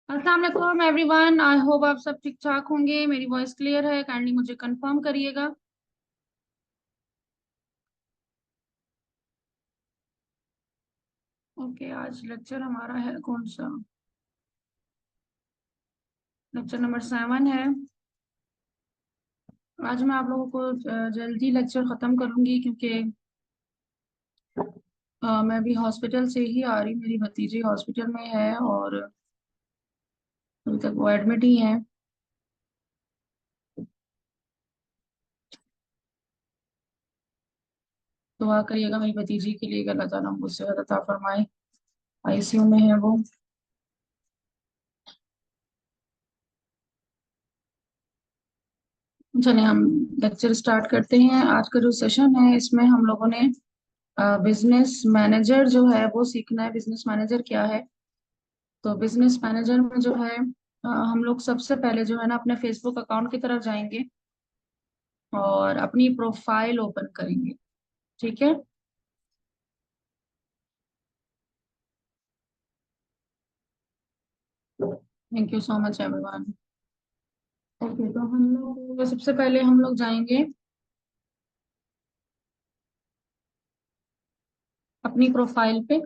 अस्सलाम वालेकुम everyone. I hope आप सब ठीक ठाक होंगे। मेरी वॉइस क्लियर है? काइंडली मुझे कंफर्म करिएगा। ओके, आज लेक्चर हमारा है कौन सा? लेक्चर नंबर 7 है। आज मैं आप लोगों को जल्दी लेक्चर खत्म करूंगी क्योंकि मैं अभी हॉस्पिटल से ही आ रही। मेरी भतीजी हॉस्पिटल में है और अभी तक वो एडमिट ही है। दुआ करिएगा मेरी भतीजी के लिए कि अल्लाह ताला मुझसे अता फरमाए। आईसीयू में है वो। चलिए हम लेक्चर स्टार्ट करते हैं। आज का जो सेशन है इसमें हम लोगों ने बिजनेस मैनेजर जो है वो सीखना है। बिजनेस मैनेजर क्या है? तो बिजनेस मैनेजर में जो है हम लोग सबसे पहले जो है ना अपने फेसबुक अकाउंट की तरफ जाएंगे और अपनी प्रोफाइल ओपन करेंगे। ठीक है। Thank you so much everyone. Okay, तो हम लोग सबसे पहले हम लोग जाएंगे अपनी प्रोफाइल पे।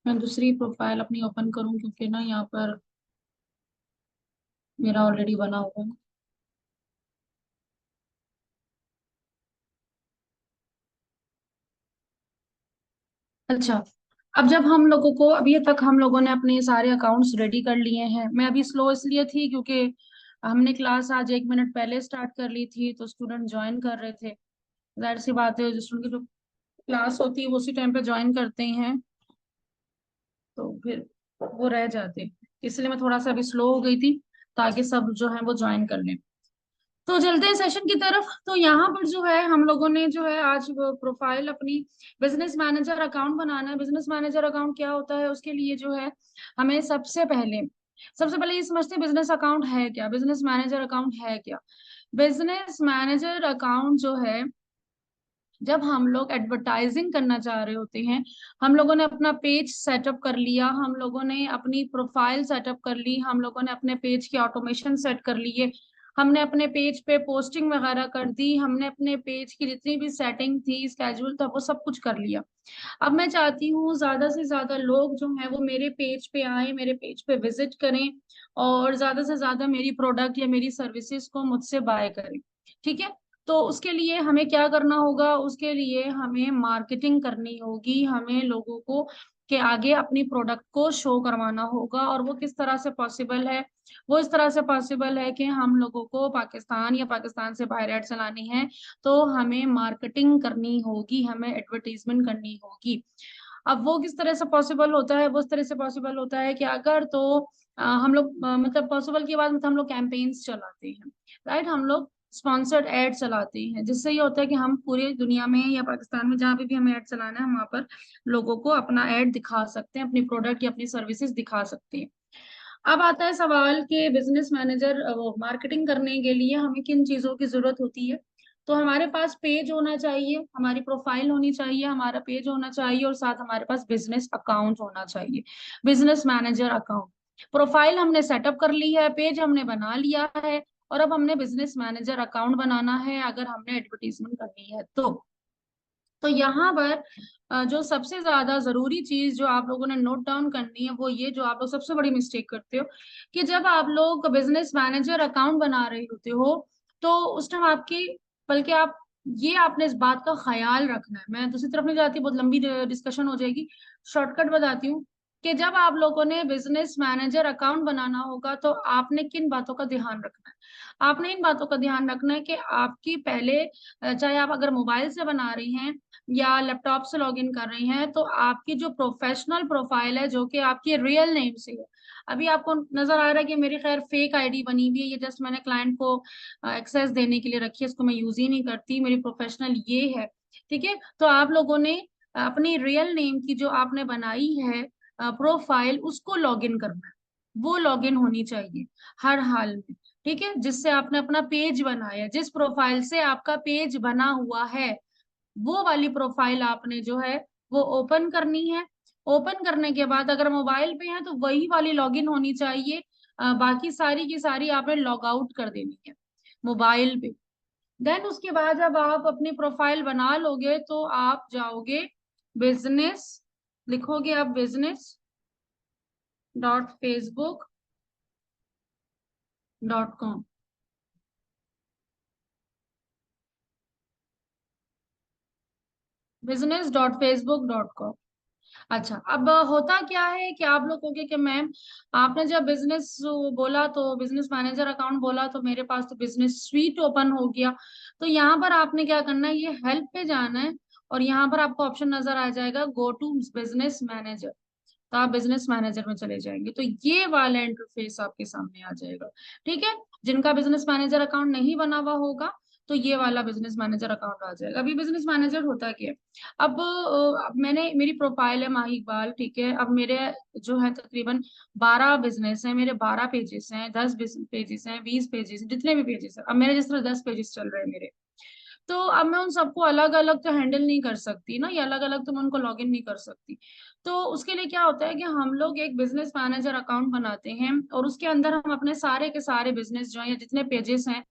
मैं दूसरी प्रोफाइल अपनी ओपन करूं क्योंकि ना यहाँ पर मेरा ऑलरेडी बना हुआ है। अच्छा, अब जब हम लोगों को अभी तक हम लोगों ने अपने सारे अकाउंट्स रेडी कर लिए हैं। मैं अभी स्लो इसलिए थी क्योंकि हमने क्लास आज 1 मिनट पहले स्टार्ट कर ली थी तो स्टूडेंट ज्वाइन कर रहे थे। जाहिर सी बात है, जो स्टूडेंट की जो क्लास होती है वो उसी टाइम पे ज्वाइन करते हैं तो फिर वो रह जाते। इसलिए मैं थोड़ा सा अभी स्लो हो गई थी ताकि सब जो है वो ज्वाइन कर लें। तो चलते हैं सेशन की तरफ। तो यहाँ पर जो है हम लोगों ने जो है आज प्रोफाइल अपनी बिजनेस मैनेजर अकाउंट बनाना है। बिजनेस मैनेजर अकाउंट क्या होता है? उसके लिए जो है हमें सबसे पहले ये समझते हैं बिजनेस अकाउंट है क्या, बिजनेस मैनेजर अकाउंट है क्या। बिजनेस मैनेजर अकाउंट जो है, जब हम लोग एडवर्टाइजिंग करना चाह रहे होते हैं, हम लोगों ने अपना पेज सेटअप कर लिया, हम लोगों ने अपनी प्रोफाइल सेटअप कर ली, हम लोगों ने अपने पेज की ऑटोमेशन सेट कर लिए, हमने अपने पेज पे पोस्टिंग वगैरह कर दी, हमने अपने पेज की जितनी भी सेटिंग थी, स्केड्यूल था, वो सब कुछ कर लिया। अब मैं चाहती हूँ ज्यादा से ज्यादा लोग जो हैं वो मेरे पेज पे आए, मेरे पेज पे विजिट करें और ज्यादा से ज्यादा मेरी प्रोडक्ट या मेरी सर्विसेज को मुझसे बाय करें। ठीक है। तो उसके लिए हमें क्या करना होगा? उसके लिए हमें मार्केटिंग करनी होगी। हमें लोगों को के आगे अपनी प्रोडक्ट को शो करवाना होगा। और वो किस तरह से पॉसिबल है? वो इस तरह से पॉसिबल है कि हम लोगों को पाकिस्तान या पाकिस्तान से बाहर ऐड चलानी है तो हमें मार्केटिंग करनी होगी, हमें एडवर्टीजमेंट करनी होगी। अब वो किस तरह से पॉसिबल होता है? वो इस तरह से पॉसिबल होता है कि अगर तो हम लोग मतलब पॉसिबल के बाद मतलब हम लोग कैंपेन्स चलाते हैं, राइट। हम लोग स्पॉन्सर्ड एड चलाते हैं जिससे ये होता है कि हम पूरी दुनिया में या पाकिस्तान में जहाँ पे भी हमें ऐड चलाना है हम वहाँ पर लोगों को अपना ऐड दिखा सकते हैं, अपनी प्रोडक्ट या अपनी सर्विसेज दिखा सकते हैं। अब आता है सवाल कि बिजनेस मैनेजर वो मार्केटिंग करने के लिए हमें किन चीजों की जरूरत होती है? तो हमारे पास पेज होना चाहिए, हमारी प्रोफाइल होनी चाहिए, हमारा पेज होना चाहिए और साथ हमारे पास बिजनेस अकाउंट होना चाहिए, बिजनेस मैनेजर अकाउंट। प्रोफाइल हमने सेटअप कर ली है, पेज हमने बना लिया है और अब हमने बिजनेस मैनेजर अकाउंट बनाना है अगर हमने एडवर्टीजमेंट करनी है तो यहाँ पर जो सबसे ज्यादा जरूरी चीज जो आप लोगों ने नोट डाउन करनी है वो ये, जो आप लोग सबसे बड़ी मिस्टेक करते हो कि जब आप लोग बिजनेस मैनेजर अकाउंट बना रहे होते हो तो उस टाइम आपकी, बल्कि आप ये आपने इस बात का ख्याल रखना है। मैं दूसरी तरफ नहीं जाती, बहुत लंबी डिस्कशन हो जाएगी। शॉर्टकट बताती हूँ कि जब आप लोगों ने बिजनेस मैनेजर अकाउंट बनाना होगा तो आपने किन बातों का ध्यान रखना है? आपने इन बातों का ध्यान रखना है कि आपकी पहले चाहे आप अगर मोबाइल से बना रही हैं या लैपटॉप से लॉगिन कर रही हैं तो आपकी जो प्रोफेशनल प्रोफाइल है जो कि आपकी रियल नेम से है। अभी आपको नजर आ रहा है कि मेरी खैर फेक आईडी बनी हुई है, ये जस्ट मैंने क्लाइंट को एक्सेस देने के लिए रखी है, इसको मैं यूज ही नहीं करती। मेरी प्रोफेशनल ये है। ठीक है। तो आप लोगों ने अपनी रियल नेम की जो आपने बनाई है प्रोफाइल उसको लॉगिन करना है, वो लॉगिन होनी चाहिए हर हाल में। ठीक है, जिससे आपने अपना पेज बनाया, जिस प्रोफाइल से आपका पेज बना हुआ है, वो वाली प्रोफाइल आपने जो है वो ओपन करनी है। ओपन करने के बाद अगर मोबाइल पे है तो वही वाली लॉगिन होनी चाहिए। बाकी सारी की सारी आपने लॉग आउट कर देनी है मोबाइल पे। देन उसके बाद जब आप अपनी प्रोफाइल बना लोगे तो आप जाओगे बिजनेस, लिखोगे आप business.facebook.com। business.facebook.com। अच्छा, अब होता क्या है कि आप लोग कहोगे कि मैम आपने जब बिजनेस बोला तो बिजनेस मैनेजर अकाउंट बोला तो मेरे पास तो बिजनेस स्वीट ओपन हो गया। तो यहाँ पर आपने क्या करना है, ये हेल्प पे जाना है और यहाँ पर आपको ऑप्शन नजर आ जाएगा गो टू बिजनेस मैनेजर। तो आप बिजनेस मैनेजर में चले जाएंगे तो ये वाला इंटरफेस आपके सामने आ जाएगा। ठीक है, जिनका बिजनेस मैनेजर अकाउंट नहीं बना हुआ होगा तो ये वाला बिजनेस मैनेजर अकाउंट आ जाएगा। अभी बिजनेस मैनेजर होता क्या है, अब मैंने मेरी प्रोफाइल है माही इकबाल, ठीक है, अब मेरे जो है तकरीबन 12 बिजनेस है, मेरे 12 पेजेस हैं, 10 पेजेस हैं, 20 पेजेस, जितने भी पेजेस हैं, अब मेरे जिस तरह 10 पेजेस चल रहे हैं मेरे। तो अब मैं उन सबको अलग अलग तो हैंडल नहीं कर सकती ना, या अलग अलग तो मैं उनको लॉग इन नहीं कर सकती। तो उसके लिए क्या होता है कि हम लोग एक बिजनेस मैनेजर अकाउंट बनाते हैं और उसके अंदर हम अपने सारे के सारे बिजनेस जो है या जितने पेजेस हैं,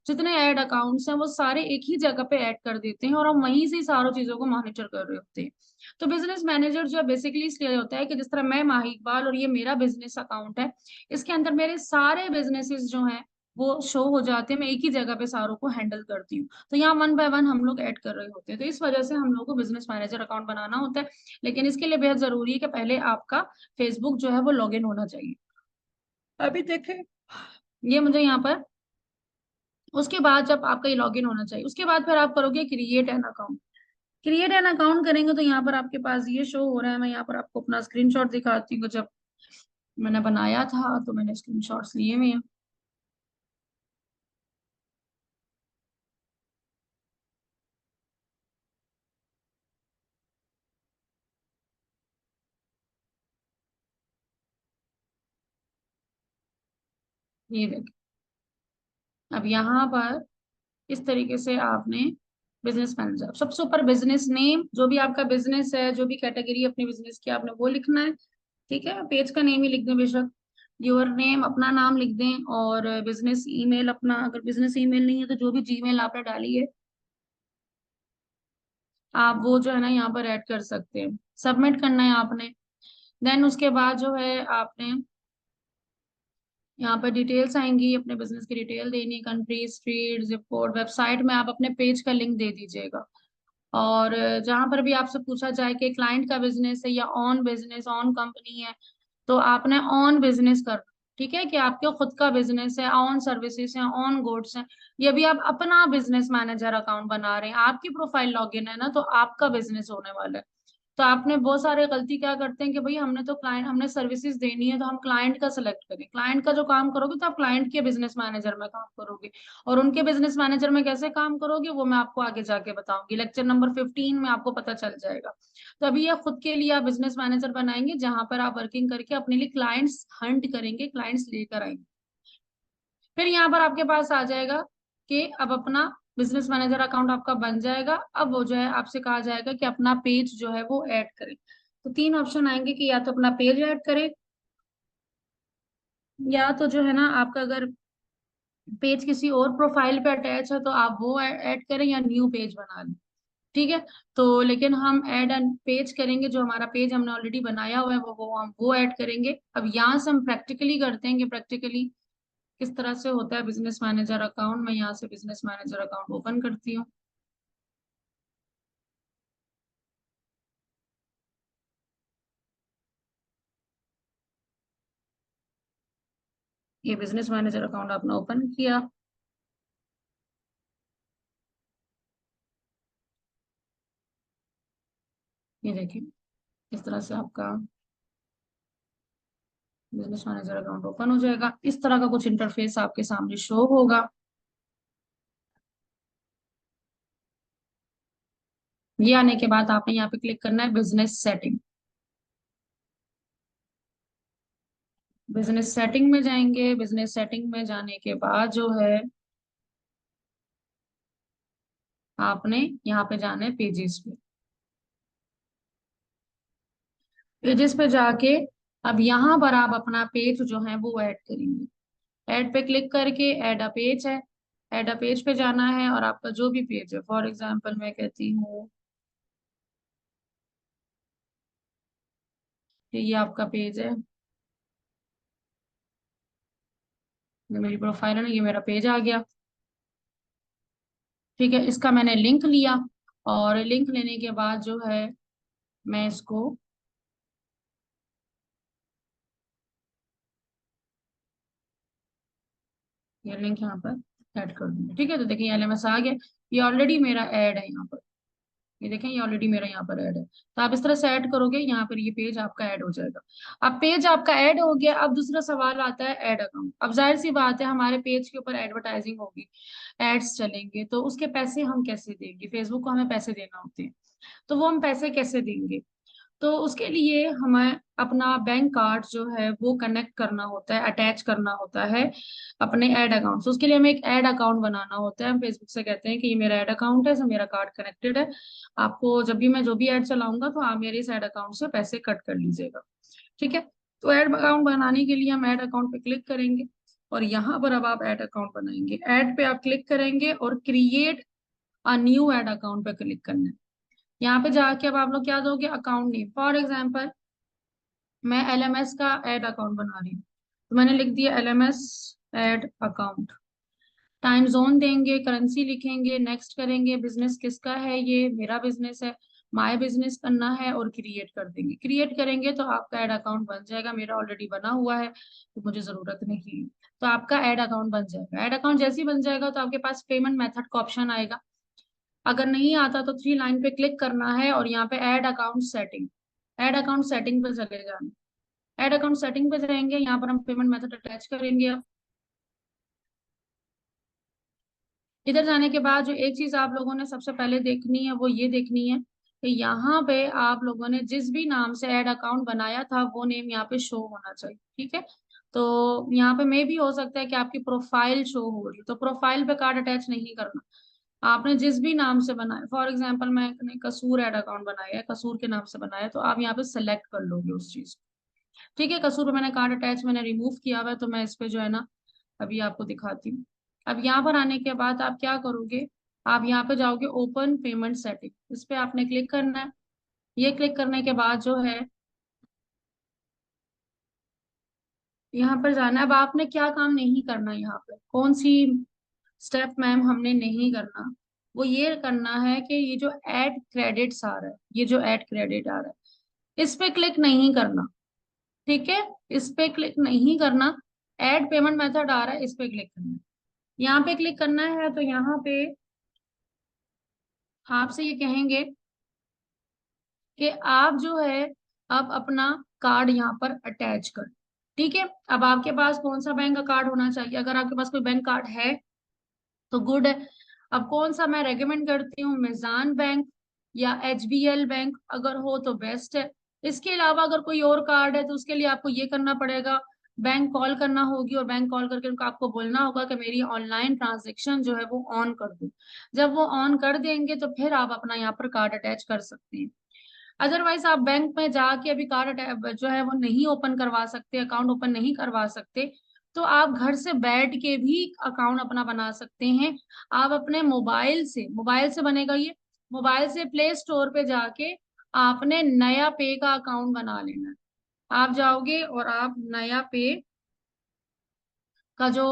जितने ऐड अकाउंट्स हैं, वो सारे एक ही जगह पे ऐड कर देते हैं और हम वहीं से ही सारों चीजों को मॉनिटर कर रहे होते हैं। तो बिजनेस मैनेजर जो है बेसिकली इसलिए होता है कि जिस तरह मैं माही इकबाल और ये मेरा बिजनेस अकाउंट है, इसके अंदर मेरे सारे बिजनेसेस जो हैं वो शो हो जाते हैं, मैं एक ही जगह पे सारों को हैंडल करती हूँ। तो यहाँ वन बाय वन हम लोग ऐड कर रहे होते हैं, तो इस वजह से हम लोग को बिजनेस मैनेजर अकाउंट बनाना होता है। लेकिन इसके लिए बेहद जरूरी है कि पहले आपका फेसबुक जो है वो लॉग इन होना चाहिए। अभी देखें, ये मुझे यहाँ पर, उसके बाद जब आपका ये लॉग इन होना चाहिए उसके बाद फिर आप करोगे create an account. Create an account करेंगे तो यहाँ पर आपके पास ये शो हो रहा है। मैं यहाँ पर आपको अपना स्क्रीनशॉट दिखाती हूँ, जब मैंने बनाया था तो मैंने स्क्रीनशॉट्स लिए हुए हैं। ये देखिए, अब यहाँ पर इस तरीके से आपने बिजनेस मैनेजर, सबसे ऊपर बिजनेस नेम, जो भी आपका बिजनेस है, जो भी कैटेगरी अपने बिजनेस की आपने वो लिखना है। ठीक है, पेज का नेम ही लिख दें बेशक, योर नेम अपना नाम लिख दें, और बिजनेस ईमेल अपना, अगर बिजनेस ईमेल नहीं है तो जो भी जीमेल आपने डाली है आप वो जो है ना यहाँ पर ऐड कर सकते हैं। सबमिट करना है आपने। देन उसके बाद जो है आपने यहाँ पर डिटेल्स आएंगी, अपने बिजनेस की डिटेल देनी, country, street, zip code, website में आप अपने पेज का लिंक दे दीजिएगा। और जहां पर भी आपसे पूछा जाए कि क्लाइंट का बिजनेस है या ऑन बिजनेस, ऑन कंपनी है, तो आपने ऑन बिजनेस कर, ठीक है, कि आपके खुद का बिजनेस है, ऑन सर्विसेज है, ऑन गुड्स है। ये भी आप अपना बिजनेस मैनेजर अकाउंट बना रहे हैं, आपकी प्रोफाइल लॉगिन है ना, तो आपका बिजनेस होने वाला है। तो आपने बहुत सारे गलती क्या करते हैं कि भाई हमने तो क्लाइंट, हमने सर्विसेज देनी है तो हम क्लाइंट का सिलेक्ट करें, क्लाइंट का जो काम करोगे तो आप क्लाइंट के बिजनेस मैनेजर में काम करोगे। और उनके बिजनेस मैनेजर में कैसे काम करोगे वो मैं आपको आगे जाके बताऊंगी, लेक्चर नंबर 15 में आपको पता चल जाएगा। तो अभी ये खुद के लिए आप बिजनेस मैनेजर बनाएंगे जहां पर आप वर्किंग करके अपने लिए क्लाइंट्स हंट करेंगे, क्लाइंट्स लेकर आएंगे। फिर यहाँ पर आपके पास आ जाएगा कि अब अपना बिजनेस मैनेजर अकाउंट आपका बन जाएगा। अब वो जो है आपसे कहा जाएगा कि अपना पेज जो है वो ऐड करें। तो तीन ऑप्शन आएंगे कि या तो अपना पेज ऐड करें, या तो जो है ना आपका अगर पेज किसी और प्रोफाइल पे अटैच है तो आप वो ऐड करें, या न्यू पेज बना लें। ठीक है, तो लेकिन हम ऐड एंड पेज करेंगे, जो हमारा पेज हमने ऑलरेडी बनाया हुआ है वो हम वो ऐड करेंगे। अब यहाँ से हम प्रैक्टिकली करते हैं कि प्रैक्टिकली किस तरह से होता है बिजनेस मैनेजर अकाउंट। मैं यहाँ से बिजनेस मैनेजर अकाउंट ओपन करती हूँ। ये बिजनेस मैनेजर अकाउंट आपने ओपन किया। ये देखिए, इस तरह से आपका बिजनेस मैनेजर अकाउंट ओपन हो जाएगा। इस तरह का कुछ इंटरफेस आपके सामने शो होगा। ये आने के बाद आपने यहाँ पे क्लिक करना है बिजनेस सेटिंग। बिजनेस सेटिंग में जाएंगे। बिजनेस सेटिंग में जाने के बाद जो है आपने यहाँ पे जाना है पेजेस पे। पेजेस पे जाके अब यहाँ पर आप अपना पेज जो है वो ऐड करेंगे। ऐड पे क्लिक करके ऐड अ पेज है, ऐड अ पेज पे जाना है और आपका जो भी पेज है, फॉर एग्जांपल मैं कहती हूँ कि ये आपका पेज है, ये मेरी प्रोफाइल है ना, ये मेरा पेज आ गया। ठीक है, इसका मैंने लिंक लिया और लिंक लेने के बाद जो है मैं इसको, ये लिंक यहाँ पर ऐड कर दूंगी। ठीक है, तो देखिए एलएमएस आ गया, ये ऑलरेडी मेरा ऐड है यहाँ पर। ये देखें, ये ऑलरेडी मेरा यहाँ पर ऐड है। तो आप इस तरह से ऐड करोगे, यहाँ पर ये पेज आपका ऐड हो जाएगा। अब पेज आपका ऐड हो गया, अब दूसरा सवाल आता है ऐड अकाउंट। अब जाहिर सी बात है, हमारे पेज के ऊपर एडवर्टाइजिंग होगी, एड्स चलेंगे, तो उसके पैसे हम कैसे देंगे? फेसबुक को हमें पैसे देना होते हैं, तो वो हम पैसे कैसे देंगे? तो उसके लिए हमें अपना बैंक कार्ड जो है वो कनेक्ट करना होता है, अटैच करना होता है अपने ऐड अकाउंट से। उसके लिए हमें एक ऐड अकाउंट बनाना होता है। हम फेसबुक से कहते हैं कि ये मेरा ऐड अकाउंट है, इसमें मेरा कार्ड कनेक्टेड है, आपको जब भी मैं जो भी ऐड चलाऊंगा तो आप मेरे इस ऐड अकाउंट से पैसे कट कर लीजिएगा। ठीक है, तो ऐड अकाउंट बनाने के लिए हम ऐड अकाउंट पे क्लिक करेंगे और यहाँ पर अब आप ऐड अकाउंट बनाएंगे। ऐड पे आप क्लिक करेंगे और create a new add account पे क्लिक करना है। यहाँ पे जाके अब आप लोग क्या दोगे? Account name. फॉर एग्जाम्पल मैं एलएमएस का ऐड अकाउंट बना रही हूँ, तो मैंने लिख दिया LMS add account. Time zone देंगे, करेंसी लिखेंगे, नेक्स्ट करेंगे, बिजनेस किसका है? ये मेरा बिजनेस है, माय बिजनेस करना है और क्रिएट कर देंगे। क्रिएट करेंगे तो आपका ऐड अकाउंट बन जाएगा। मेरा ऑलरेडी बना हुआ है तो मुझे जरूरत नहीं है। तो आपका ऐड अकाउंट बन जाएगा। ऐड अकाउंट जैसे ही बन जाएगा तो आपके पास पेमेंट मेथड का ऑप्शन आएगा। अगर नहीं आता तो थ्री लाइन पे क्लिक करना है और यहाँ पे add account setting, add account setting पे चले जाना। ऐड अकाउंट सेटिंग पे जाएंगे, यहाँ पर हम पेमेंट मेथड अटैच करेंगे। अब इधर जाने के बाद जो एक चीज आप लोगों ने सबसे पहले देखनी है वो ये देखनी है कि यहाँ पे आप लोगों ने जिस भी नाम से ऐड अकाउंट बनाया था वो नेम यहाँ पे शो होना चाहिए। ठीक है, तो यहाँ पे मे भी हो सकता है कि आपकी प्रोफाइल शो हो रही है, तो प्रोफाइल पे कार्ड अटैच नहीं करना। आपने जिस भी नाम से बनाया, फॉर एग्जाम्पल मैंने कसूर ऐड अकाउंट बनाया है, कसूर के नाम से बनाया है, तो आप यहाँ पे सेलेक्ट कर लोगे उस चीज को। ठीक है, कसूर पे मैंने कार्ड अटैच मैंने रिमूव किया हुआ है, तो मैं इस पे जो है ना अभी आपको दिखाती हूँ। अब यहाँ पर आने के बाद आप क्या करोगे? आप यहाँ पे जाओगे ओपन पेमेंट सेटिंग, इस पे आपने क्लिक करना है। ये क्लिक करने के बाद जो है यहाँ पर जाना है। अब आपने क्या काम नहीं करना, यहाँ पे कौन सी स्टेप मैम हमने नहीं करना? वो ये करना है कि ये जो ऐड क्रेडिट्स आ रहा है, ये जो ऐड क्रेडिट आ रहा है, इस पे क्लिक नहीं करना। ठीक है, इस पे क्लिक नहीं करना। ऐड पेमेंट मेथड आ रहा है, इस पे क्लिक करना है। यहाँ पे क्लिक करना है तो यहाँ पे आपसे ये कहेंगे कि आप जो है अब अपना कार्ड यहाँ पर अटैच कर। ठीक है, अब आपके पास कौन सा बैंक का कार्ड होना चाहिए? अगर आपके पास कोई बैंक कार्ड है तो गुड है। अब कौन सा मैं रेकमेंड करती हूँ? मिजान बैंक या एचबीएल बैंक अगर हो तो बेस्ट है। इसके अलावा अगर कोई और कार्ड है तो उसके लिए आपको ये करना पड़ेगा, बैंक कॉल करना होगी और बैंक कॉल करके उनको आपको बोलना होगा कि मेरी ऑनलाइन ट्रांजेक्शन जो है वो ऑन कर दो। जब वो ऑन कर देंगे तो फिर आप अपना यहाँ पर कार्ड अटैच कर सकते हैं। अदरवाइज आप बैंक में जाके अभी कार्ड जो है वो नहीं ओपन करवा सकते, अकाउंट ओपन नहीं करवा सकते, तो आप घर से बैठ के भी अकाउंट अपना बना सकते हैं। आप अपने मोबाइल से बनेगा ये। मोबाइल से प्ले स्टोर पे जाके आपने नया पे का अकाउंट बना लेना है। आप जाओगे और आप नया पे का जो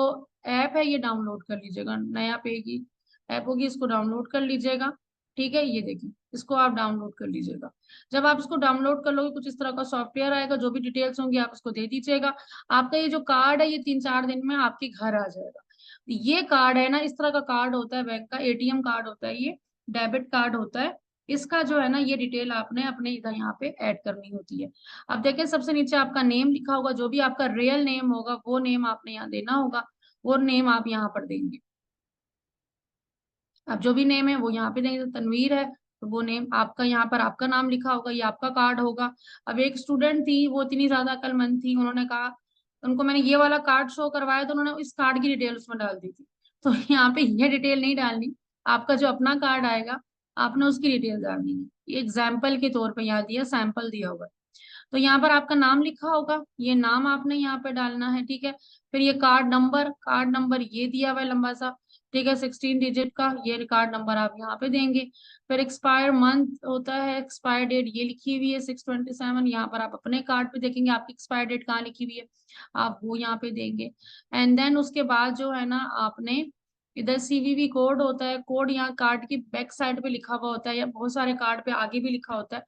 ऐप है ये डाउनलोड कर लीजिएगा। नया पे की ऐप होगी, इसको डाउनलोड कर लीजिएगा। ठीक है, ये देखिए, इसको आप डाउनलोड कर लीजिएगा। जब आप इसको डाउनलोड कर लोगे कुछ इस तरह का सॉफ्टवेयर आएगा, जो भी डिटेल्स होंगी आप इसको दे दीजिएगा। आपका ये जो कार्ड है ये 3-4 दिन में आपके घर आ जाएगा। ये कार्ड है ना, इस तरह का कार्ड होता है, बैंक का एटीएम कार्ड होता है ये, डेबिट कार्ड होता है। इसका जो है ना ये डिटेल आपने अपने इधर यहाँ पे ऐड करनी होती है। अब देखें सबसे नीचे आपका नेम लिखा होगा, जो भी आपका रियल नेम होगा वो नेम आपने यहाँ देना होगा, वो नेम आप यहाँ पर देंगे। अब जो भी नेम है वो यहाँ पे देंगे, तो तनवीर है तो वो नेम आपका यहाँ पर आपका नाम लिखा होगा, ये आपका कार्ड होगा। अब एक स्टूडेंट थी, वो इतनी ज्यादा अक्लमंद थी, उन्होंने कहा उनको मैंने ये वाला कार्ड शो करवाया तो उन्होंने इस कार्ड की डिटेल उसमें डाल दी थी। तो यहाँ पे ये डिटेल नहीं डालनी, आपका जो अपना कार्ड आएगा आपने उसकी डिटेल डालनी है। ये एग्जाम्पल के तौर पे यहाँ दिया, सैंपल दिया हुआ है। तो यहाँ पर आपका नाम लिखा होगा, ये नाम आपने यहाँ पे डालना है, ठीक है। फिर ये कार्ड नंबर ये दिया हुआ है लंबा सा, ठीक है, 16 डिजिट का, ये कार्ड नंबर आप यहाँ पे देंगे। फिर एक्सपायर मंथ होता है, एक्सपायर डेट ये लिखी हुई है 6/27, यहाँ पर आप अपने कार्ड पे देखेंगे आपकी एक्सपायर डेट कहाँ लिखी हुई है, आप वो यहाँ पे देंगे। एंड देन उसके बाद जो है ना, आपने इधर सीवीवी कोड होता है, कोड यहाँ कार्ड की बैक साइड पे लिखा हुआ होता है, या बहुत सारे कार्ड पे आगे भी लिखा होता है।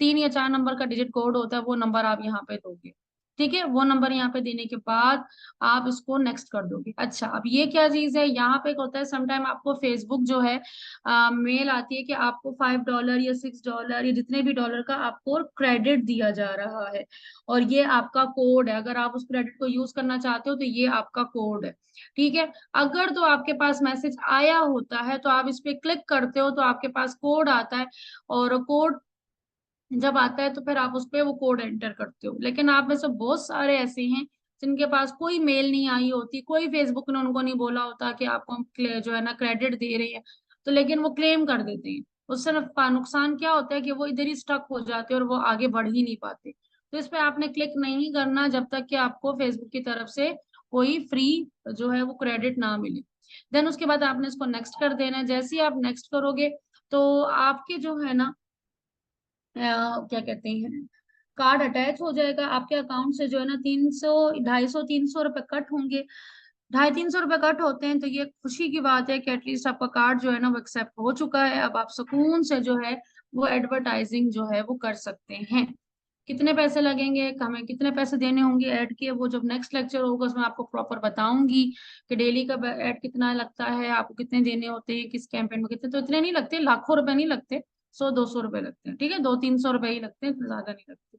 3 या 4 नंबर का डिजिट कोड होता है, वो नंबर आप यहाँ पे दोगे, ठीक है। वो नंबर यहाँ पे देने के बाद आप इसको नेक्स्ट कर दोगे। अच्छा, अब ये क्या चीज है, यहाँ पे एक होता है समटाइम आपको फेसबुक जो है मेल आती है कि आपको $5 या $6 या जितने भी डॉलर का आपको क्रेडिट दिया जा रहा है, और ये आपका कोड है। अगर आप उस क्रेडिट को यूज करना चाहते हो तो ये आपका कोड है, ठीक है। अगर तो आपके पास मैसेज आया होता है तो आप इस पे क्लिक करते हो तो आपके पास कोड आता है, और कोड जब आता है तो फिर आप उस पे वो कोड एंटर करते हो। लेकिन आप में से बहुत सारे ऐसे हैं जिनके पास कोई मेल नहीं आई होती, कोई फेसबुक ने उनको नहीं बोला होता कि आपको हम जो है ना क्रेडिट दे रहे हैं, तो लेकिन वो क्लेम कर देते हैं। उससे नुकसान क्या होता है कि वो इधर ही स्टक हो जाते हैं और वो आगे बढ़ ही नहीं पाते। तो इस पे आपने क्लिक नहीं करना जब तक कि आपको फेसबुक की तरफ से कोई फ्री जो है वो क्रेडिट ना मिले। देन उसके बाद आपने इसको नेक्स्ट कर देना है। जैसे ही आप नेक्स्ट करोगे तो आपके जो है ना क्या कहते हैं, कार्ड अटैच हो जाएगा आपके अकाउंट से, जो है ना 300 250 300 रुपए कट होंगे। 250 300 रुपए कट होते हैं, तो ये खुशी की बात है कि एटलीस्ट आपका कार्ड जो है ना वो एक्सेप्ट हो चुका है। अब आप सुकून से जो है वो एडवर्टाइजिंग जो है वो कर सकते हैं। कितने पैसे लगेंगे, हमें कितने पैसे देने होंगे ऐड के, वो जब नेक्स्ट लेक्चर होगा उसमें आपको प्रॉपर बताऊंगी कि डेली का ऐड कितना लगता है, आपको कितने देने होते हैं, किस कैंपेन में कितने। तो इतने नहीं लगते, लाखों रुपए नहीं लगते, 100 200 रुपए लगते हैं, ठीक है, 200 300 रुपए ही लगते हैं, इतने ज्यादा नहीं लगते।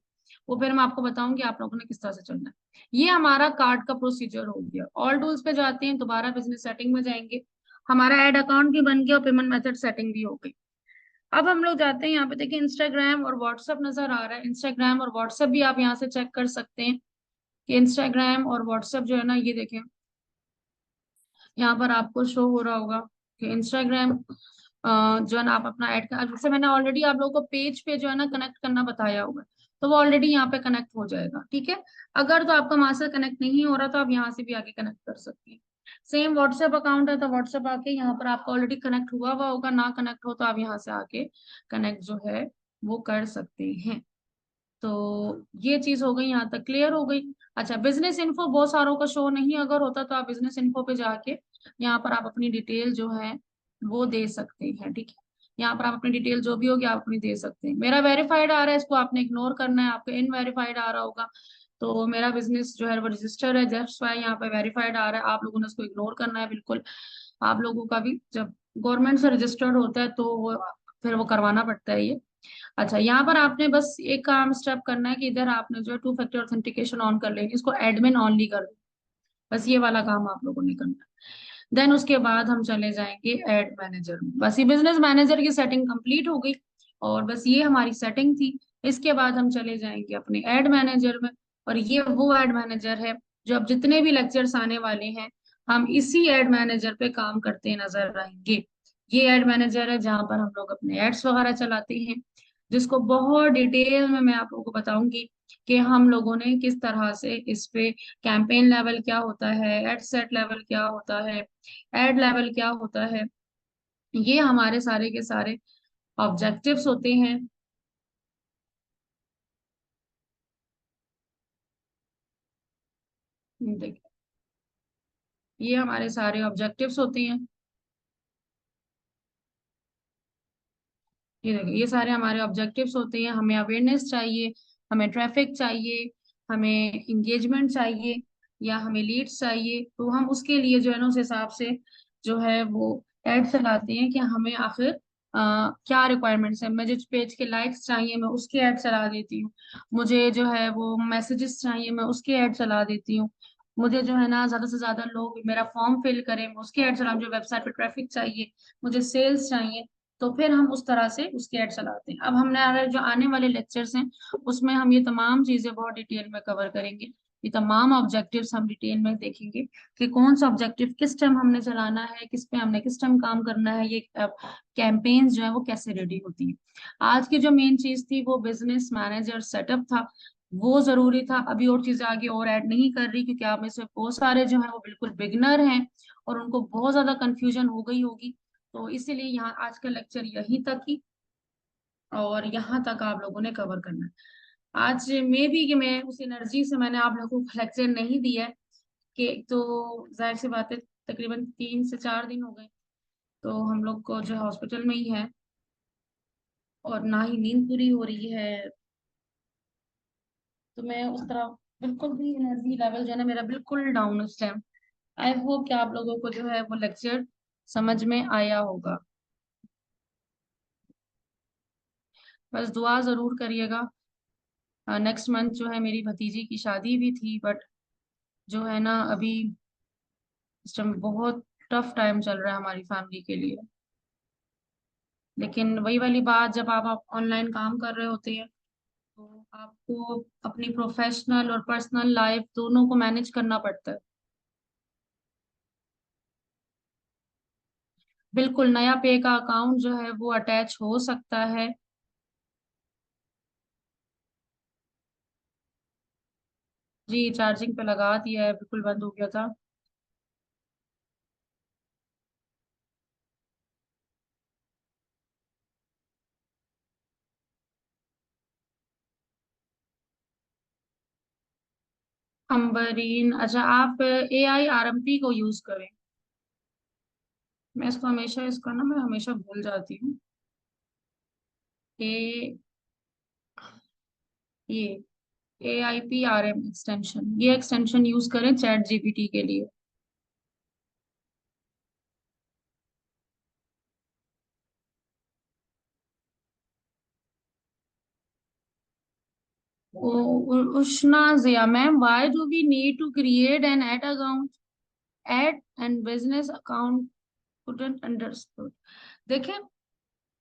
वो फिर मैं आपको बताऊंगी आप लोगों ने किस तरह से चलना है। ये हमारा कार्ड का प्रोसीजर हो गया। ऑल टूल्स पे जाते हैं, दोबारा बिजनेस सेटिंग में जाएंगे, हमारा ऐड अकाउंट भी बन गया और पेमेंट मेथड सेटिंग भी हो गई। अब हम लोग जाते हैं यहाँ पे, देखिए इंस्टाग्राम और व्हाट्सएप नजर आ रहा है। इंस्टाग्राम और व्हाट्सएप भी आप यहाँ से चेक कर सकते हैं कि इंस्टाग्राम और व्हाट्सएप जो है ना, ये देखें यहाँ पर आपको शो हो रहा होगा कि इंस्टाग्राम जो है ना, आप अपना ऐड कर, जैसे मैंने ऑलरेडी आप लोगों को पेज पे जो है ना कनेक्ट करना बताया हुआ है, तो वो ऑलरेडी यहाँ पे कनेक्ट हो जाएगा, ठीक है। अगर तो आपका वहां से कनेक्ट नहीं हो रहा तो आप यहाँ से भी आके कनेक्ट कर सकते हैं। सेम व्हाट्सएप अकाउंट है तो व्हाट्सएप आके यहाँ पर आपका ऑलरेडी कनेक्ट हुआ हुआ होगा, ना कनेक्ट हो तो आप यहाँ से आके कनेक्ट जो है वो कर सकते हैं। तो ये चीज हो गई, यहाँ तक क्लियर हो गई। अच्छा, बिजनेस इन्फो बहुत सारों का शो नहीं अगर होता तो आप बिजनेस इन्फो पे जाके यहाँ पर आप अपनी डिटेल जो है वो दे सकते हैं, ठीक है। यहाँ पर आप अपनी डिटेल जो भी होगी आप अपनी दे सकते हैं। मेरा वेरीफाइड आ रहा है, इसको आपने इग्नोर करना है, आपका इनवेरीफाइड आ रहा होगा, तो मेरा बिजनेस जो है वो रजिस्टर है, दैट्स व्हाई यहाँ पे वेरीफाइड आ रहा है। आप लोगों ने इसको इग्नोर करना है बिल्कुल। आप लोगों का भी जब गवर्नमेंट से रजिस्टर्ड होता है तो वो फिर वो करवाना पड़ता है ये। अच्छा, यहाँ पर आपने बस एक काम स्टेप करना है कि इधर आपने जो है 2 फैक्टर ऑथेंटिकेशन ऑन कर लेंगे, इसको एडमिन ऑनली कर दो, बस ये वाला काम आप लोगों ने करना है। देन उसके बाद हम चले जाएंगे एड मैनेजर में। बस ये बिजनेस मैनेजर की सेटिंग कंप्लीट हो गई, और बस ये हमारी सेटिंग थी। इसके बाद हम चले जाएंगे अपने एड मैनेजर में, और ये वो एड मैनेजर है जो अब जितने भी लेक्चर्स आने वाले हैं हम इसी एड मैनेजर पे काम करते नजर आएंगे। ये एड मैनेजर है जहां पर हम लोग अपने एड्स वगैरह चलाते हैं, जिसको बहुत डिटेल में मैं आप लोगों को बताऊंगी कि हम लोगों ने किस तरह से इस पे कैंपेन लेवल क्या होता है, एड सेट लेवल क्या होता है, एड लेवल क्या होता है। ये हमारे सारे के सारे ऑब्जेक्टिव्स होते हैं। देखिए, ये हमारे सारे ऑब्जेक्टिव्स होते हैं। ये देखिए, ये सारे हमारे ऑब्जेक्टिव्स होते हैं। हमें अवेयरनेस चाहिए, हमें ट्रैफिक चाहिए, हमें इंगेजमेंट चाहिए, या हमें लीड्स चाहिए, तो हम उसके लिए जो है ना उस हिसाब से जो है वो एड चलाते हैं कि हमें आखिर क्या रिक्वायरमेंट्स है। मुझे पेज के लाइक्स चाहिए, मैं उसके ऐड चला देती हूँ। मुझे जो है वो मैसेजेस चाहिए, मैं उसके ऐड चला देती हूँ। मुझे जो है ना ज्यादा से ज्यादा लोग मेरा फॉर्म फिल करें, मैं उसके ऐड चला, मुझे वेबसाइट पे ट्रैफिक चाहिए, मुझे सेल्स चाहिए, तो फिर हम उस तरह से उसके ऐड चलाते हैं। अब हमने अगर जो आने वाले लेक्चर्स हैं उसमें हम ये तमाम चीजें बहुत डिटेल में कवर करेंगे। ये तमाम ऑब्जेक्टिव्स हम डिटेल में देखेंगे कि कौन सा ऑब्जेक्टिव किस टाइम हमने चलाना है, किस पे हमने किस टाइम काम करना है, ये कैंपेन्स जो है वो कैसे रेडी होती है। आज की जो मेन चीज थी वो बिजनेस मैनेजर सेटअप था, वो जरूरी था। अभी और चीजें आगे और ऐड नहीं कर रही, क्योंकि आप में से बहुत सारे जो है वो बिल्कुल बिगनर हैं और उनको बहुत ज्यादा कंफ्यूजन हो गई होगी। तो इसीलिए यहाँ आज का लेक्चर यहीं तक ही, और यहाँ तक आप लोगों ने कवर करना है। आज मे भी कि मैं उस एनर्जी से मैंने आप लोगों को लेक्चर नहीं दिया है, कि तो जाहिर सी बात है, तकरीबन 3 से 4 दिन हो गए तो हम लोग को जो है हॉस्पिटल में ही है, और ना ही नींद पूरी हो रही है। तो मैं उस तरह बिल्कुल भी एनर्जी लेवल जो है ना मेरा बिल्कुल डाउन उस टाइम। आई होप कि आप लोगों को जो है वो लेक्चर समझ में आया होगा। बस दुआ जरूर करिएगा। नेक्स्ट मंथ जो है मेरी भतीजी की शादी भी थी, बट जो है ना अभी इस टाइम बहुत टफ टाइम चल रहा है हमारी फैमिली के लिए। लेकिन वही वाली बात, जब आप ऑनलाइन काम कर रहे होते हैं तो आपको अपनी प्रोफेशनल और पर्सनल लाइफ दोनों को मैनेज करना पड़ता है। बिल्कुल नया पे का अकाउंट जो है वो अटैच हो सकता है। जी चार्जिंग पे लगा दिया है, बिल्कुल बंद हो गया था। अम्बरीन, अच्छा आप AIRMP को यूज करें। मैं इसको हमेशा, इसका ना मैं हमेशा भूल जाती हूँ। ए ये AIPRM एक्सटेंशन, ये एक्सटेंशन यूज करें चैट GPT के लिए। Ushna Jiya ma'am, why do we need to create an ad account, ad and business account, couldn't understood. देखें,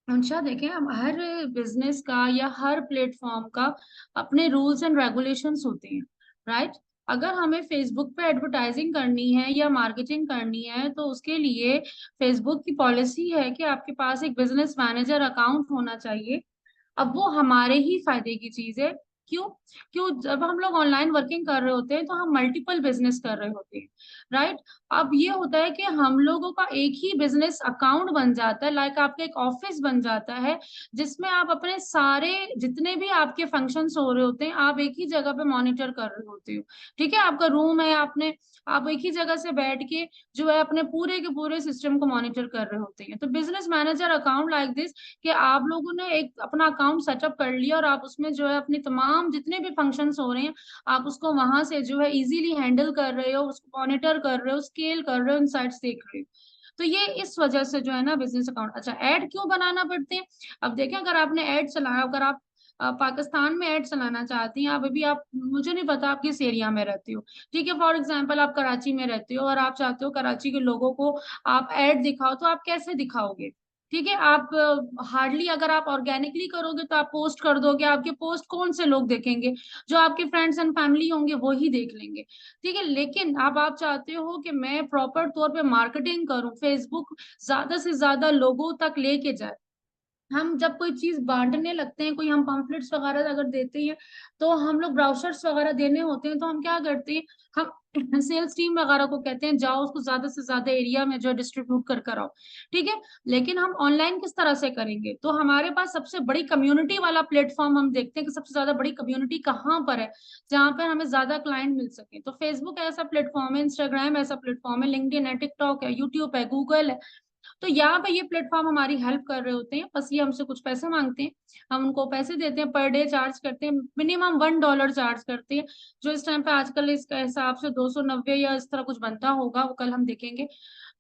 अच्छा देखें, हम हर बिजनेस का या हर प्लेटफॉर्म का अपने रूल्स एंड रेगुलेशंस होते हैं, राइट। अगर हमें फेसबुक पे एडवर्टाइजिंग करनी है या मार्केटिंग करनी है तो उसके लिए फेसबुक की पॉलिसी है कि आपके पास एक बिजनेस मैनेजर अकाउंट होना चाहिए। अब वो हमारे ही फायदे की चीज है। क्यों? क्यों, जब हम लोग ऑनलाइन वर्किंग कर रहे होते हैं तो हम मल्टीपल बिजनेस कर रहे होते हैं, राइट। अब ये होता है कि हम लोगों का एक ही बिजनेस अकाउंट बन जाता है, लाइक आपका एक ऑफिस बन जाता है, जिसमें आप अपने सारे जितने भी आपके फंक्शंस हो रहे होते हैं आप एक ही जगह पे मॉनिटर कर रहे होते हो। ठीक है, आपका रूम है, आपने आप एक ही जगह से बैठ के जो है अपने पूरे के पूरे सिस्टम को मॉनिटर कर रहे होते हैं। तो business manager account like this, कि आप लोगों ने एक अपना अकाउंट सेटअप कर लिया और आप उसमें जो है अपनी तमाम जितने भी फंक्शंस हो रहे हैं आप उसको वहां से जो है इजीली हैंडल कर रहे हो, उसको मॉनिटर कर रहे हो, स्केल कर रहे हो, इनसाइट्स देख रहे हो। तो ये इस वजह से जो है ना बिजनेस अकाउंट। अच्छा, ऐड क्यों बनाना पड़ते हैं? अब देखें, अगर आपने ऐड चलाया, अगर आप पाकिस्तान में ऐड चलाना चाहती हैं, आप अभी आप मुझे नहीं पता आप किस एरिया में रहती हो, ठीक है, फॉर एग्जांपल आप कराची में रहते हो और आप चाहते हो कराची के लोगों को आप ऐड दिखाओ, तो आप कैसे दिखाओगे? ठीक है, आप हार्डली, अगर आप ऑर्गेनिकली करोगे तो आप पोस्ट कर दोगे, आपके पोस्ट कौन से लोग देखेंगे? जो आपके फ्रेंड्स एंड फैमिली होंगे वो ही देख लेंगे। ठीक है, लेकिन अब आप चाहते हो कि मैं प्रॉपर तौर पे मार्केटिंग करूं, फेसबुक ज्यादा से ज्यादा लोगों तक लेके जाए। हम जब कोई चीज बांटने लगते हैं, कोई हम पम्फलेट्स वगैरह अगर देते हैं, तो हम लोग ब्राउचर्स वगैरह देने होते हैं तो हम क्या करते हैं, हम सेल्स टीम वगैरह को कहते हैं जाओ उसको ज्यादा से ज्यादा एरिया में जो डिस्ट्रीब्यूट कर कर आओ। ठीक है, लेकिन हम ऑनलाइन किस तरह से करेंगे? तो हमारे पास सबसे बड़ी कम्युनिटी वाला प्लेटफॉर्म हम देखते हैं कि सबसे ज्यादा बड़ी कम्युनिटी कहाँ पर है, जहाँ पर हमें ज्यादा क्लाइंट मिल सके। तो फेसबुक ऐसा प्लेटफॉर्म है, इंस्टाग्राम ऐसा प्लेटफॉर्म है, लिंक्डइन है, टिकटॉक है, यूट्यूब है, गूगल है। तो यहाँ पे ये प्लेटफॉर्म हमारी हेल्प कर रहे होते हैं, बस ये हमसे कुछ पैसे मांगते हैं, हम उनको पैसे देते हैं, पर डे चार्ज करते हैं, मिनिमम $1 चार्ज करते हैं, जो इस टाइम पे आजकल इसका हिसाब से 290 या इस तरह कुछ बनता होगा, वो कल हम देखेंगे।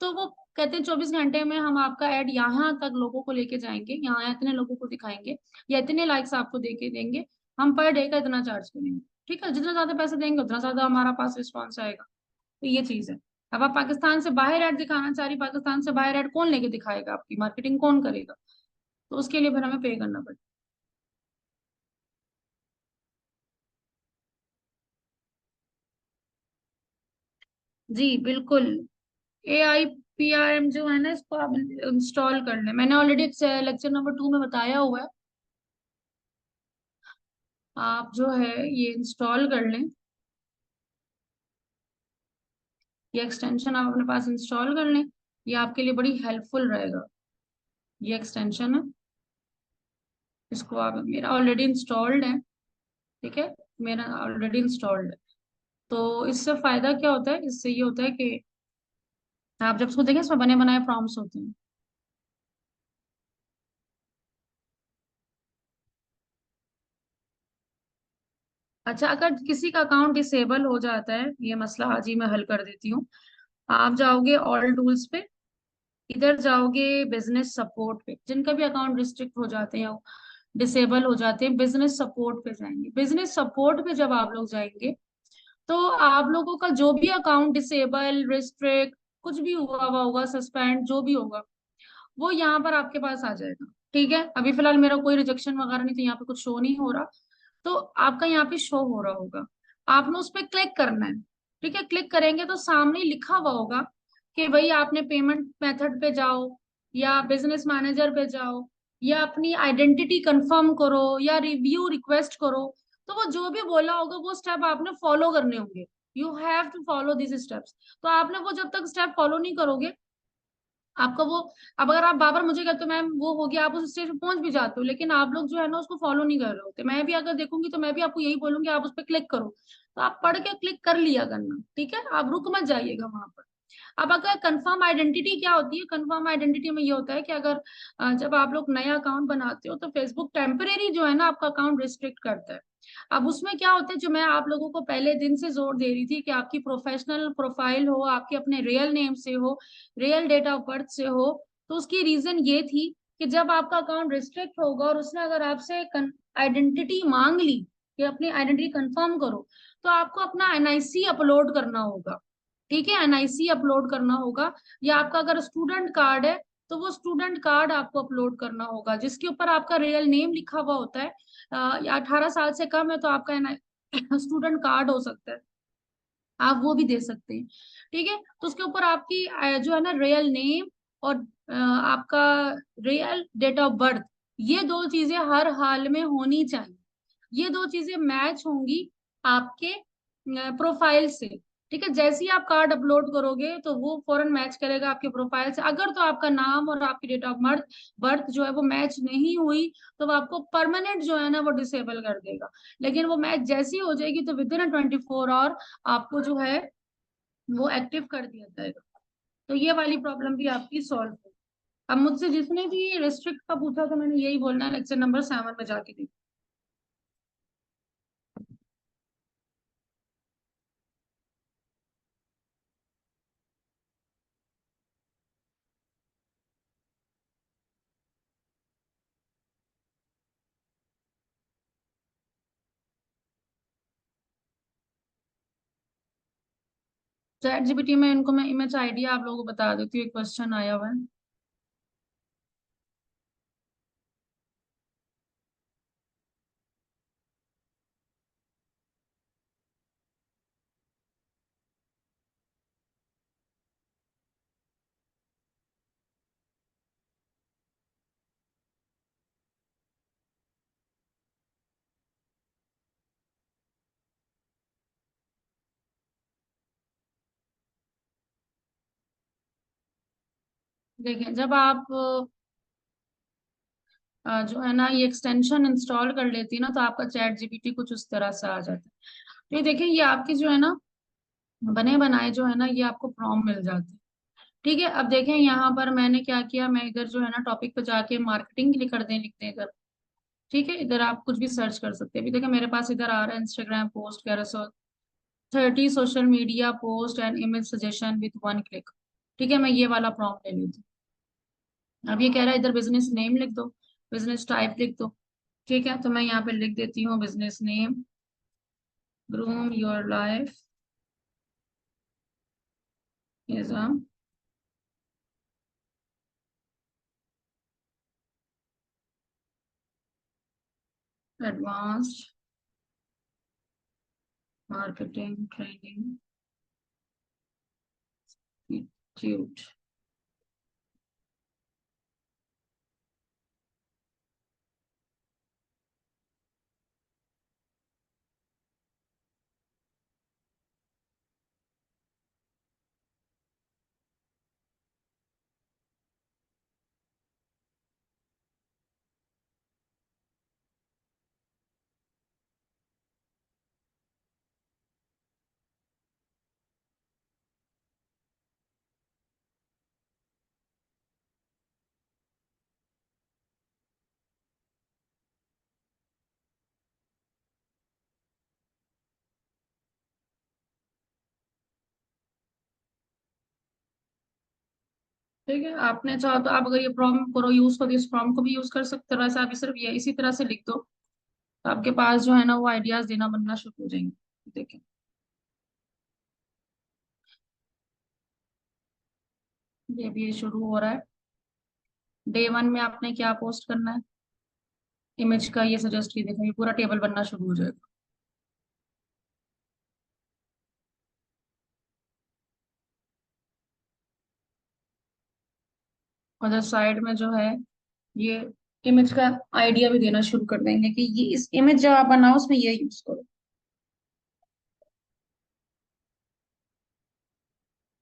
तो वो कहते हैं 24 घंटे में हम आपका ऐड यहाँ तक लोगों को लेके जाएंगे, यहाँ इतने लोगों को दिखाएंगे या इतने लाइक्स आपको देके देंगे, हम पर डे का इतना चार्ज करेंगे। ठीक है, जितना ज्यादा पैसे देंगे उतना ज्यादा हमारा पास रिस्पॉन्स आएगा। तो ये चीज है। अब आप पाकिस्तान से बाहर ऐड दिखाना चाह रही, पाकिस्तान से बाहर ऐड कौन लेके दिखाएगा, आपकी मार्केटिंग कौन करेगा? तो उसके लिए फिर हमें पे करना पड़ेगा। जी बिल्कुल। AIPRM जो है ना, इसको आप इंस्टॉल कर लें। मैंने ऑलरेडी लेक्चर नंबर 2 में बताया हुआ है। आप जो है ये इंस्टॉल कर लें। ये एक्सटेंशन आप अपने पास इंस्टॉल कर लें। ये आपके लिए बड़ी हेल्पफुल रहेगा। ये एक्सटेंशन है, इसको आप, मेरा ऑलरेडी इंस्टॉल्ड है। ठीक है, मेरा ऑलरेडी इंस्टॉल्ड है। तो इससे फायदा क्या होता है, इससे ये होता है कि आप जब इसको देखें, इसमें बने बनाए प्रॉम्प्ट्स होते हैं। अच्छा, अगर किसी का अकाउंट डिसेबल हो जाता है, ये मसला आज ही मैं हल कर देती हूँ। आप जाओगे ऑल टूल्स पे, इधर जाओगे बिजनेस सपोर्ट पे। जिनका भी अकाउंट रिस्ट्रिक्ट हो जाते हैं, डिसेबल हो जाते हैं, बिजनेस सपोर्ट पे जाएंगे। बिजनेस सपोर्ट पे जब आप लोग जाएंगे, तो आप लोगों का जो भी अकाउंट डिसेबल, रिस्ट्रिक्ट, कुछ भी हुआ हुआ होगा, सस्पेंड जो भी होगा, वो यहाँ पर आपके पास आ जाएगा। ठीक है, अभी फिलहाल मेरा कोई रिजेक्शन वगैरह नहीं, तो यहाँ पे कुछ शो नहीं हो रहा। तो आपका यहाँ पे शो हो रहा होगा। आपने उस पर क्लिक करना है। ठीक है, क्लिक करेंगे तो सामने लिखा हुआ होगा कि भाई आपने पेमेंट मेथड पे जाओ, या बिजनेस मैनेजर पे जाओ, या अपनी आइडेंटिटी कंफर्म करो, या रिव्यू रिक्वेस्ट करो। तो वो जो भी बोला होगा, वो स्टेप आपने फॉलो करने होंगे। You have to follow this steps. तो आपने वो जब तक स्टेप फॉलो नहीं करोगे, आपका वो, अब अगर आप बाबर मुझे कहते हो मैम वो हो गया, आप उस स्टेज पे पहुंच भी जाते हो, लेकिन आप लोग जो है ना उसको फॉलो नहीं कर रहे होते। मैं भी अगर देखूंगी तो मैं भी आपको यही बोलूंगी, आप उस पर क्लिक करो। तो आप पढ़ के क्लिक कर लिया करना, ठीक है, आप रुक मत जाइएगा वहां पर। अब अगर कंफर्म आइडेंटिटी क्या होती है, कंफर्म आइडेंटिटी में ये होता है कि अगर जब आप लोग नया अकाउंट बनाते हो, तो फेसबुक टेम्परेरी जो है ना आपका अकाउंट रिस्ट्रिक्ट करता है। अब उसमें क्या होता है, जो मैं आप लोगों को पहले दिन से जोर दे रही थी कि आपकी प्रोफेशनल प्रोफाइल हो, आपके अपने रियल नेम से हो, रियल डेट ऑफ बर्थ से हो। तो उसकी रीजन ये थी कि जब आपका अकाउंट रिस्ट्रिक्ट होगा और उसने अगर आपसे आइडेंटिटी मांग ली कि अपनी आइडेंटिटी कंफर्म करो, तो आपको अपना NIC अपलोड करना होगा। ठीक है, NIC अपलोड करना होगा। या आपका अगर स्टूडेंट कार्ड है, तो वो स्टूडेंट कार्ड आपको अपलोड करना होगा, जिसके ऊपर आपका रियल नेम लिखा हुआ होता है। या 18 साल से कम है तो आपका स्टूडेंट कार्ड हो सकता है, आप वो भी दे सकते हैं। ठीक है, तो उसके ऊपर आपकी जो है ना रियल नेम, और आपका रियल डेट ऑफ बर्थ, ये दो चीजें हर हाल में होनी चाहिए। ये दो चीजें मैच होंगी आपके प्रोफाइल से। ठीक है, जैसे ही आप कार्ड अपलोड करोगे, तो वो फौरन मैच करेगा आपके प्रोफाइल से। अगर तो आपका नाम और आपकी डेट ऑफ बर्थ बर्थ जो है वो मैच नहीं हुई, तो वो आपको परमानेंट जो है ना वो डिसेबल कर देगा। लेकिन वो मैच जैसी हो जाएगी, तो विद इन 24 आवर आपको जो है वो एक्टिव कर दिया जाएगा। तो ये वाली प्रॉब्लम भी आपकी सॉल्व हो। अब मुझसे जिसने भी रिस्ट्रिक्ट का पूछा, तो मैंने यही बोलना है, लेक्चर नंबर 7 में जाके देखो। चैट जीपीटी में इनको मैं इमेज आइडिया आप लोगों को बता देती हूँ। एक क्वेश्चन आया हुआ है। देखिए, जब आप जो है ना ये एक्सटेंशन इंस्टॉल कर लेती है ना, तो आपका चैट जीपीटी कुछ उस तरह से आ जाता है। तो ये देखिए, ये आपके जो है ना बने बनाए जो है ना, ये आपको प्रॉम्प्ट मिल जाते हैं। ठीक है, अब देखें यहाँ पर मैंने क्या किया, मैं इधर जो है ना टॉपिक पे जाके मार्केटिंग के लिए कर दें, लिखते हैं इधर। ठीक है, इधर आप कुछ भी सर्च कर सकते हैं। अभी देखिए मेरे पास इधर आ रहा है Instagram post 1130 social media post and image suggestion with 1 click. ठीक है, मैं ये वाला प्रॉम्प्ट ले लेती हूँ। अब ये कह रहा है इधर बिजनेस नेम लिख दो, बिजनेस टाइप लिख दो। ठीक है, तो मैं यहाँ पे लिख देती हूँ business name, groom your life is a advanced marketing training cute. ठीक है, आपने चाहो तो आप अगर ये प्रॉम्प्ट करो यूज करो, इस प्रॉम्प्ट को भी यूज कर सकते हो। वैसे आप सिर्फ ये इसी तरह से लिख दो, तो आपके पास जो है ना वो आइडियाज देना बनना शुरू हो जाएंगे। देखिए, ये भी शुरू हो रहा है। डे 1 में आपने क्या पोस्ट करना है, इमेज का ये सजेस्ट की, देखो ये पूरा टेबल बनना शुरू हो जाएगा। और जब साइड में जो है ये इमेज का आइडिया भी देना शुरू कर देंगे कि ये इस इमेज जब आप बनाओ उसमें ये यूज करो।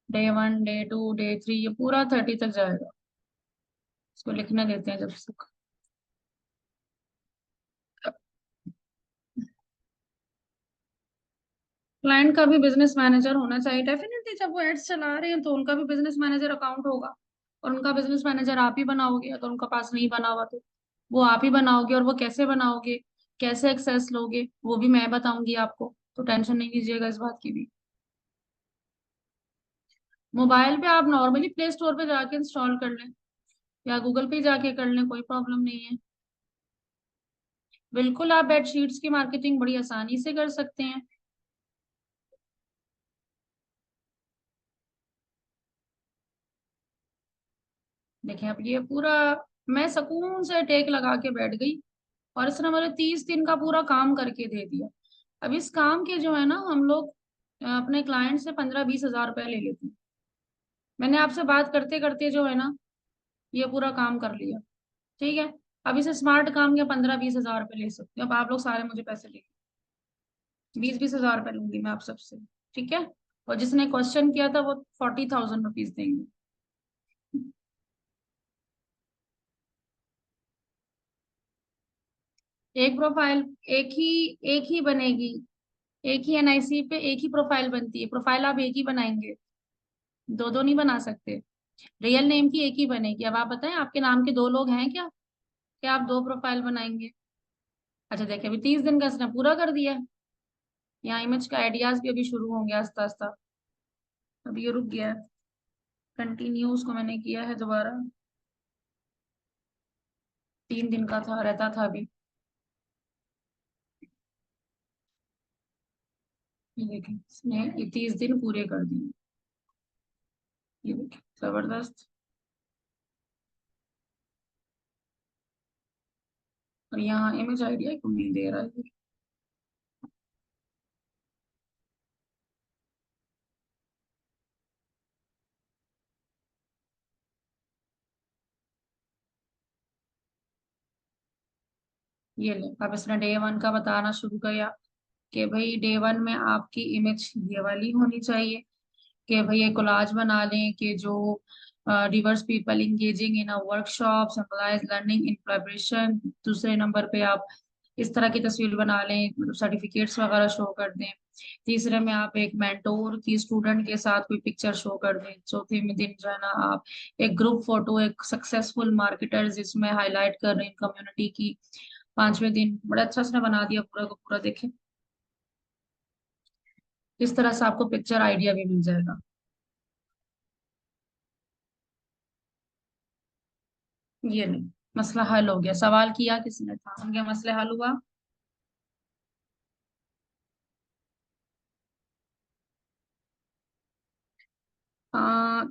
डे 1, डे 2, डे 3, ये पूरा 30 तक जाएगा। इसको लिखने देते हैं जब तक। क्लाइंट का भी बिजनेस मैनेजर होना चाहिए डेफिनेटली। जब वो एड्स चला रहे हैं तो उनका भी बिजनेस मैनेजर अकाउंट होगा। और उनका बिजनेस मैनेजर आप ही बनाओगे, अगर उनका पास नहीं बना हुआ तो वो आप ही बनाओगे। और वो कैसे बनाओगे, कैसे एक्सेस लोगे, वो भी मैं बताऊंगी आपको, तो टेंशन नहीं लीजिएगा इस बात की भी। मोबाइल पे आप नॉर्मली प्ले स्टोर पे जाके इंस्टॉल कर लें, या गूगल पे जाके कर लें, कोई प्रॉब्लम नहीं है। बिल्कुल, आप बेडशीट्स की मार्केटिंग बड़ी आसानी से कर सकते हैं। देखिए, अब ये पूरा मैं सुकून से टेक लगा के बैठ गई, और इसने मुझे 30 दिन का पूरा काम करके दे दिया। अब इस काम के जो है ना हम लोग अपने क्लाइंट से 15-20 हजार रुपए ले लेते हैं। मैंने आपसे बात करते करते जो है ना ये पूरा काम कर लिया। ठीक है, अब इसे स्मार्ट काम के 15-20 हजार रुपए ले सकते हो। अब आप लोग सारे मुझे पैसे लेंगे, 20-20 हजार रुपए लूंगी मैं आप सबसे। ठीक है, और जिसने क्वेश्चन किया था वो 40,000 रुपीज देंगे। एक प्रोफाइल, एक ही एक ही बनेगी। एक ही एनआईसी पे एक ही प्रोफाइल बनती है। प्रोफाइल आप एक ही बनाएंगे, दो दो नहीं बना सकते। रियल नेम की एक ही बनेगी। अब आप बताएं, आपके नाम के दो लोग हैं क्या, क्या आप दो प्रोफाइल बनाएंगे? अच्छा देखिए, अभी 30 दिन का इसने पूरा कर दिया है। यहाँ इमेज का आइडियाज भी अभी शुरू होंगे आस्ता आस्ता। अभी ये रुक गया है, कंटिन्यू उसको मैंने किया है दोबारा। 3 दिन का था, रहता था अभी। ये देखिए, इसने ये 30 दिन पूरे कर दिए। ये देखिए, जबरदस्त। और यहाँ इमेज आइडिया को नहीं दे रहा है। ये ले, अब इसने डे 1 का बताना शुरू किया कि भाई डे 1 में आपकी इमेज ये वाली होनी चाहिए, कि भाई ये कोलाज बना लें कि जो reverse people engaging in a workshop सिंपलाइज learning in preparation. दूसरे नंबर पे आप इस तरह की तस्वीर बना लें, मतलब सर्टिफिकेट्स वगैरह शो कर दें। तीसरे में आप एक मेंटोर की स्टूडेंट के साथ कोई पिक्चर शो कर दें। चौथे में दिन जो है ना आप एक ग्रुप फोटो, एक सक्सेसफुल मार्केटर जिसमें हाईलाइट कर रहे हैं कम्युनिटी की। पांचवें दिन बड़ा अच्छा से बना दिया पूरा का पूरा। देखें, इस तरह से आपको पिक्चर आइडिया भी मिल जाएगा। ये नहीं, मसला हल हो गया। सवाल किया किसने था, उनके मसले हल हुआ।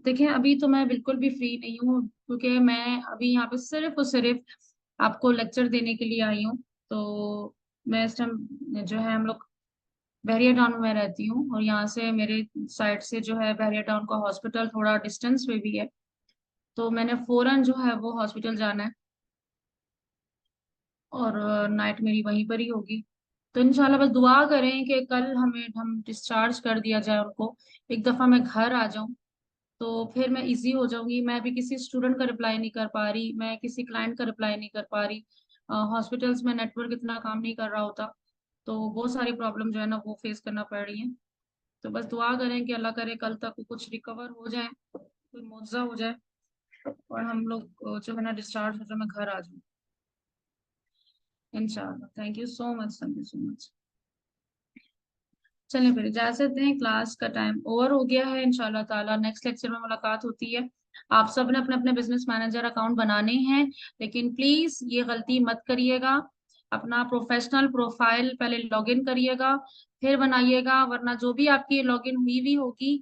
देखिए, अभी तो मैं बिल्कुल भी फ्री नहीं हूँ, क्योंकि मैं अभी यहाँ पे सिर्फ और सिर्फ आपको लेक्चर देने के लिए आई हूँ। तो मैं इस टाइम जो है हम लोग बहरिया टाउन में मैं रहती हूँ, और यहाँ से मेरे साइड से जो है बहरिया टाउन का हॉस्पिटल थोड़ा डिस्टेंस पे भी है। तो मैंने फौरन जो है वो हॉस्पिटल जाना है, और नाइट मेरी वहीं पर ही होगी। तो इंशाल्लाह बस दुआ करें कि कल हम डिस्चार्ज कर दिया जाए उनको, एक दफा मैं घर आ जाऊं, तो फिर मैं इजी हो जाऊंगी। मैं भी किसी स्टूडेंट का रिप्लाई नहीं कर पा रही, मैं किसी क्लाइंट का रिप्लाई नहीं कर पा रही। हॉस्पिटल्स में नेटवर्क इतना काम नहीं कर रहा होता, तो बहुत सारी प्रॉब्लम जो है ना वो फेस करना पड़ रही है। तो बस दुआ करें कि अल्लाह करे कल तक कुछ रिकवर हो जाए, कोई मुआवजा हो जाए, और हम लोग जो है ना डिस्चार्ज हो जाए, मैं घर आ जाऊँ इंशाल्लाह। Thank you so much, thank you so much. चलें फिर इजाजत दें, क्लास का टाइम ओवर हो गया है। इंशाल्लाह ताला नेक्स्ट लेक्चर में मुलाकात होती है। आप सब ने अपने अपने बिजनेस मैनेजर अकाउंट बनाने हैं, लेकिन प्लीज ये गलती मत करिएगा। अपना प्रोफेशनल प्रोफाइल पहले लॉगिन करिएगा, फिर बनाइएगा, वरना जो भी आपकी लॉगिन हुई हुई होगी,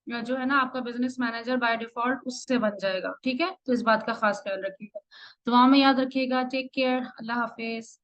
या जो है ना आपका बिजनेस मैनेजर बाय डिफॉल्ट उससे बन जाएगा। ठीक है, तो इस बात का खास ख्याल रखिएगा। दुआ में याद रखिएगा। टेक केयर, अल्लाह हाफिज।